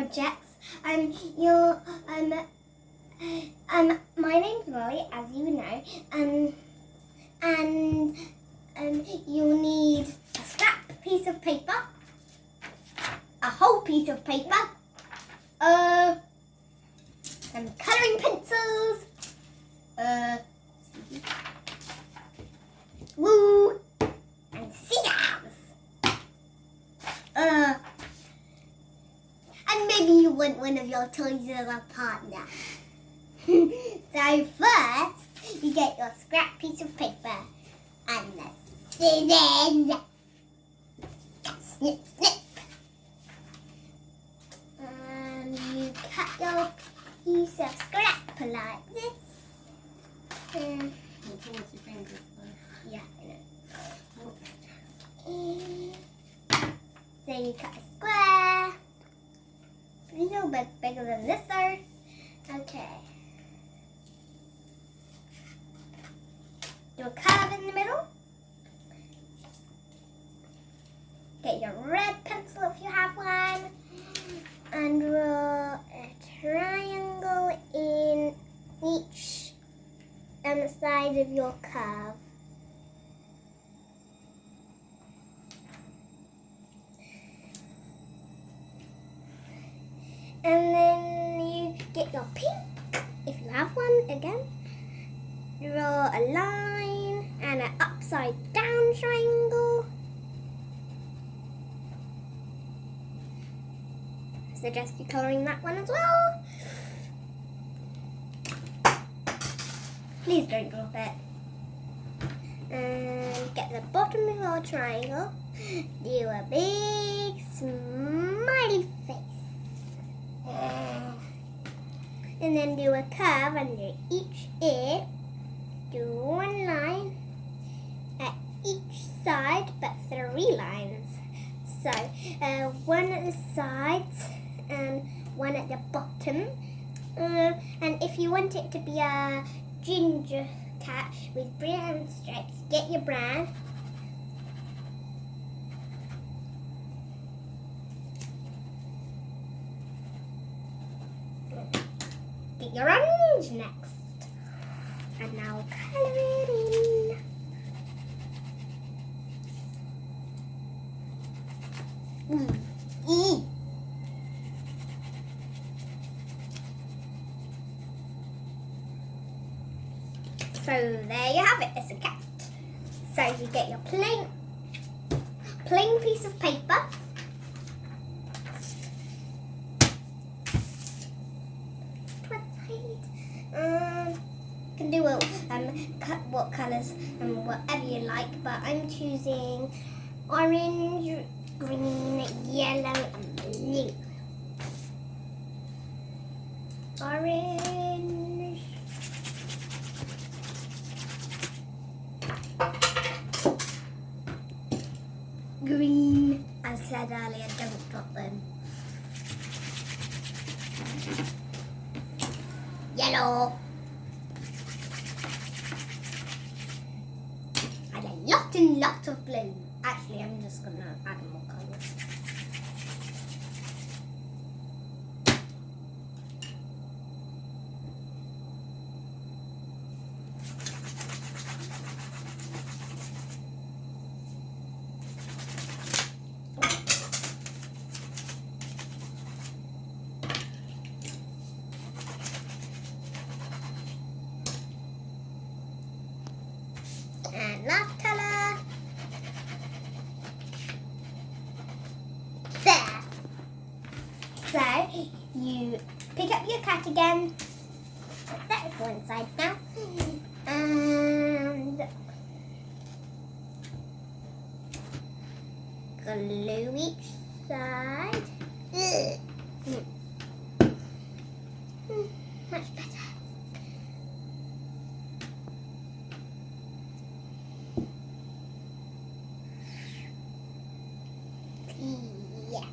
projects. You're my name's Mollie, as you know. And you'll need a scrap piece of paper, a whole piece of paper, some colouring pencils, glue, and scissors. And maybe you want one of your toys as a partner. So first, you get your scrap piece of paper and the scissors. Snip, snip. And you cut your piece of scrap like this. Towards your fingers though. Yeah, I know. So you cut a square. A little bit bigger than this though. Okay. Do a curve in the middle. Get your red pencil if you have one. And draw a triangle in each side of your curve. And then you get your pink, if you have one again. Draw a line and an upside down triangle. Suggest you colouring that one as well. Please don't drop it. And get the bottom of your triangle. Do a big smiley face. And then do a curve under each ear. Do one line at each side, but 3 lines. So one at the sides and one at the bottom. And if you want it to be a ginger cat with brown stripes, get your brown. Get your orange next. And now colour it in. So there you have it, it's a cat. So you get your plain piece of paper. You can do what colours and whatever you like, but I'm choosing orange, green, yellow and blue. Orange, green, I said earlier, don't drop them. Yellow. And a lot of blue. Actually, I'm just going to add more colours. And last colour. There. So you pick up your cat again. Put that to one side now. And glue each side. Much better. Yeah.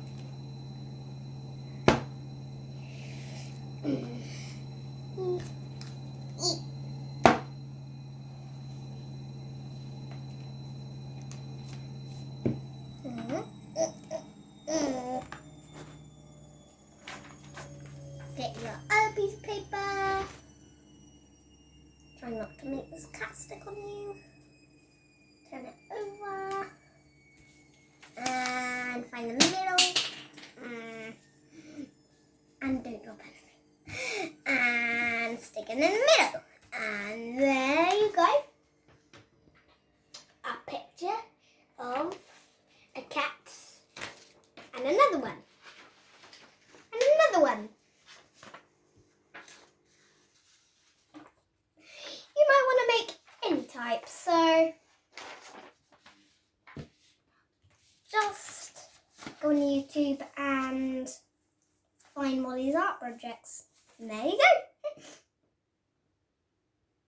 to make this cat stick on you. Turn it over. And find the middle. And don't drop anything. And stick it in the middle. And there you go. A picture of a cat. And another one. And another one. You might want to make any type, so just go on YouTube and find Mollie's art projects. And there you go.